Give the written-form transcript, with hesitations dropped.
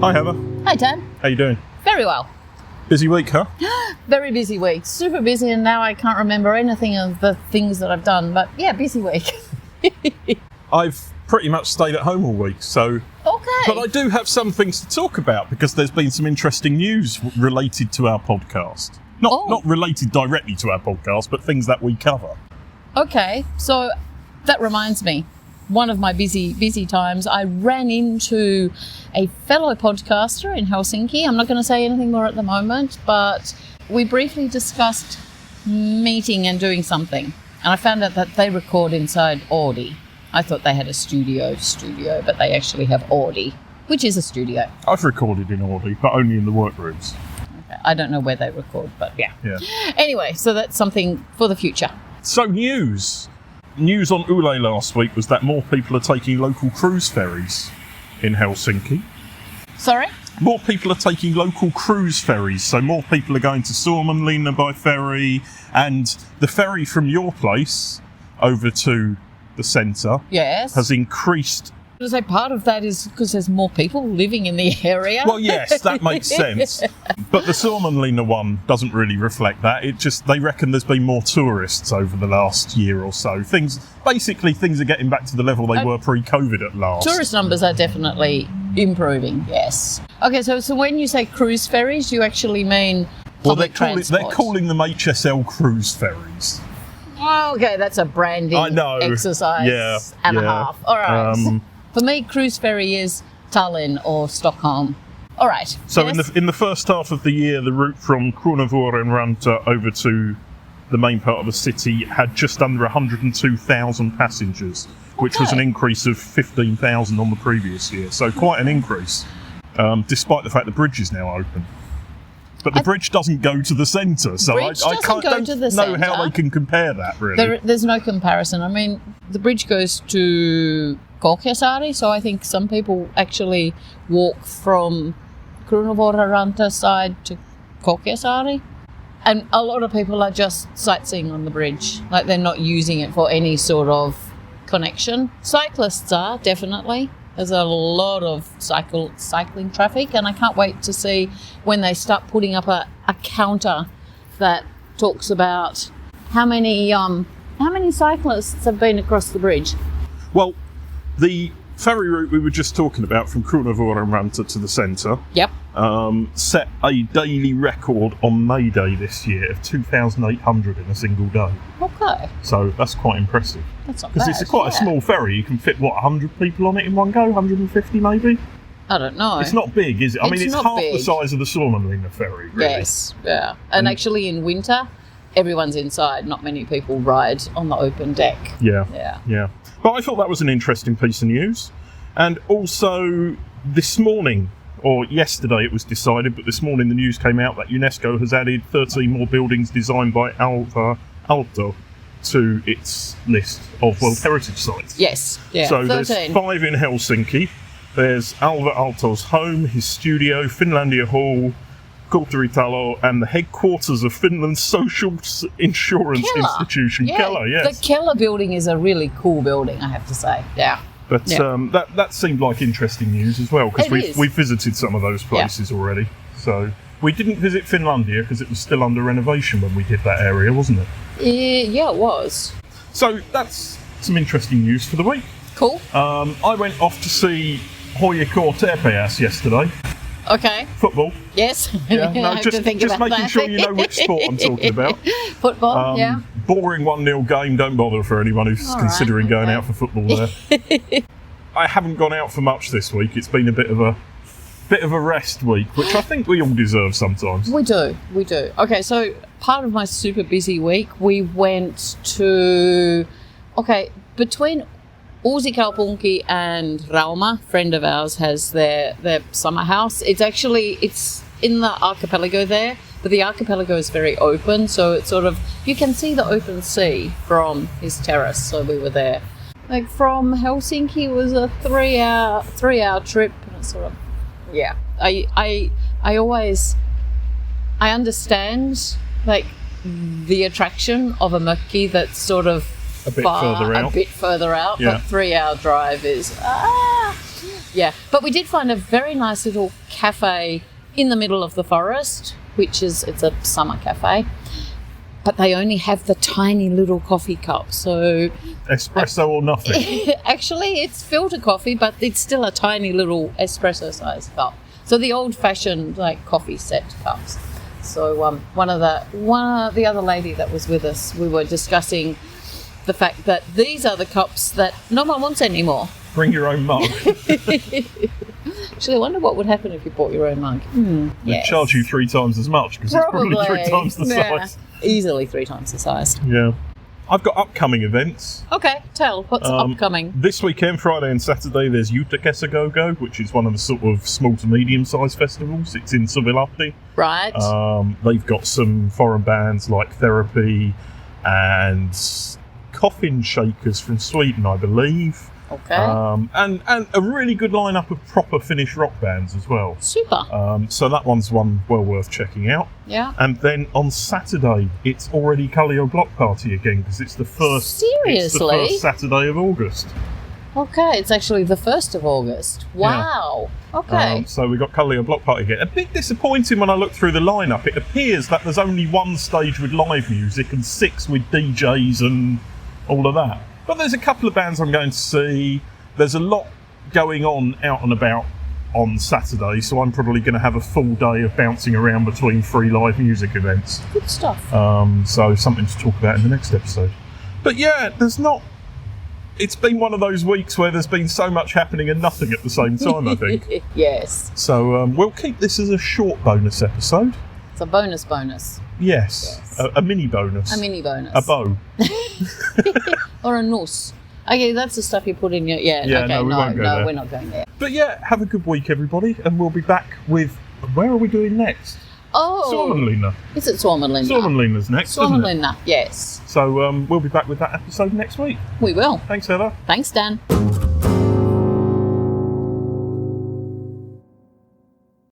Hi, Heather. Hi, Dan. How you doing? Very well. Busy week, huh? Very busy week. Super busy, and now I can't remember anything of the things that I've done. But yeah, busy week. I've pretty much stayed at home all week, so... Okay. But I do have some things to talk about, because there's been some interesting news related to our podcast. Not related directly to our podcast, but things that we cover. Okay, so that reminds me. One of my busy times, I ran into a fellow podcaster in Helsinki. I'm not going to say anything more at the moment, but we briefly discussed meeting and doing something. And I found out that they record inside Audi. I thought they had a studio, but they actually have Audi, which is a studio. I've recorded in Audi, but only in the workrooms. Okay. I don't know where they record, but yeah. Anyway, so that's something for the future. So News on Yle last week was that more people are taking local cruise ferries in Helsinki. Sorry? More people are taking local cruise ferries, so more people are going to Suomenlinna by ferry, and the ferry from your place over to the centre has increased. I was say part of that is because there's more people living in the area. Well, yes, that makes sense. But the Suomenlinna one doesn't really reflect that. They reckon there's been more tourists over the last year or so. Things are getting back to the level they were pre-COVID at last. Tourist numbers are definitely improving, yes. Okay, so when you say cruise ferries, you actually mean public transport? They're calling them HSL cruise ferries. Oh, okay, that's a branding exercise and a half. All right. For me, cruise ferry is Tallinn or Stockholm. All right. So in the first half of the year, the route from Ranta over to the main part of the city had just under 102,000 passengers, which was an increase of 15,000 on the previous year. So quite an increase, despite the fact the bridge is now open. But the bridge doesn't go to the centre, so I don't know how they can compare that, really. There's no comparison. I mean, the bridge goes to Kaukosaari, so I think some people actually walk from Ranta side to Kaukosaari. And a lot of people are just sightseeing on the bridge, like they're not using it for any sort of connection. Cyclists are, definitely. There's a lot of cycling traffic, and I can't wait to see when they start putting up a counter that talks about how many cyclists have been across the bridge. Well, the ferry route we were just talking about from Ranta to the centre set a daily record on May Day this year of 2,800 in a single day. Okay. So that's quite impressive. That's not bad. Because it's quite a small ferry. You can fit, 100 people on it in one go? 150 maybe? I don't know. It's not big, is it? I mean, it's half the size of the Suomenlinna ferry, really. Yes, yeah. And actually in winter, everyone's inside. Not many people ride on the open deck. Yeah. But I thought that was an interesting piece of news. And also this morning, or yesterday it was decided, but this morning the news came out that UNESCO has added 13 more buildings designed by Aalto to its list of World Heritage Sites. Yes, yeah. So 13. There's 5 in Helsinki. There's Alvar Aalto's home, his studio, Finlandia Hall, Kulttuuritalo, and the headquarters of Finland's social insurance institution, Kela. Yes. The Kela building is a really cool building, I have to say. Yeah. But that seemed like interesting news as well, because we've visited some of those places already. So we didn't visit Finlandia because it was still under renovation when we did that area, wasn't it? Yeah, it was. So that's some interesting news for the week. Cool. I went off to see HJK TPS yesterday. Okay. Football. Yes. Yeah, no, just making sure you know which sport I'm talking about. Football, Boring 1-0 game, don't bother for anyone who's considering going out for football there. I haven't gone out for much this week. It's been a bit of a rest week, which I think we all deserve sometimes. We do. Okay, so part of my super busy week, we went to, between Uusikaupunki and Rauma, friend of ours, has their summer house. It's in the archipelago there, but the archipelago is very open, so it's sort of, you can see the open sea from his terrace, so we were there. Like from Helsinki it was a 3-hour trip, and it's sort of, I understand like the attraction of a mökki that's sort of a bit further out, but 3-hour drive is Yeah, but we did find a very nice little cafe in the middle of the forest, it's a summer cafe, but they only have the tiny little coffee cup. So espresso or nothing. actually, it's filter coffee, but it's still a tiny little espresso-sized cup. So the old-fashioned like coffee set cups. So one of the other lady that was with us, we were discussing the fact that these are the cups that no one wants anymore. Bring your own mug. Actually, I wonder what would happen if you bought your own mug. They'd charge you 3 times as much because it's probably 3 times the size. Easily 3 times the size. Yeah. I've got upcoming events. Okay, tell. What's upcoming? This weekend, Friday and Saturday, there's Go, which is one of the sort of small to medium-sized festivals. It's in Suvilahti. Right. They've got some foreign bands like Therapy and Coffin Shakers from Sweden, I believe. Okay. And a really good lineup of proper Finnish rock bands as well. Super. So that one's one well worth checking out. Yeah. And then on Saturday, it's already Kallio Block Party again because it's the first. Seriously? It's the first Saturday of August. Okay, it's actually the 1st of August. Wow. Yeah. Okay. So we got Kallio Block Party again. A bit disappointing when I look through the lineup. It appears that there's only one stage with live music and 6 with DJs and all of that. But there's a couple of bands I'm going to see. There's a lot going on out and about on Saturday, so I'm probably going to have a full day of bouncing around between 3 live music events. Good stuff. So something to talk about in the next episode. But yeah, it's been one of those weeks where there's been so much happening and nothing at the same time, I think. Yes. So we'll keep this as a short bonus episode. It's a bonus. Yes. A mini bonus. A mini bonus. A bow. Or a noose. Okay, that's the stuff you put in your... Yeah, okay, no, we won't go there. We're not going there. But yeah, have a good week, everybody, and we'll be back with... Where are we doing next? Oh! Suomenlinna. Is it Suomenlinna? Suomenlinna's next, isn't it? Suomenlinna, yes. So we'll be back with that episode next week. We will. Thanks, Heather. Thanks, Dan.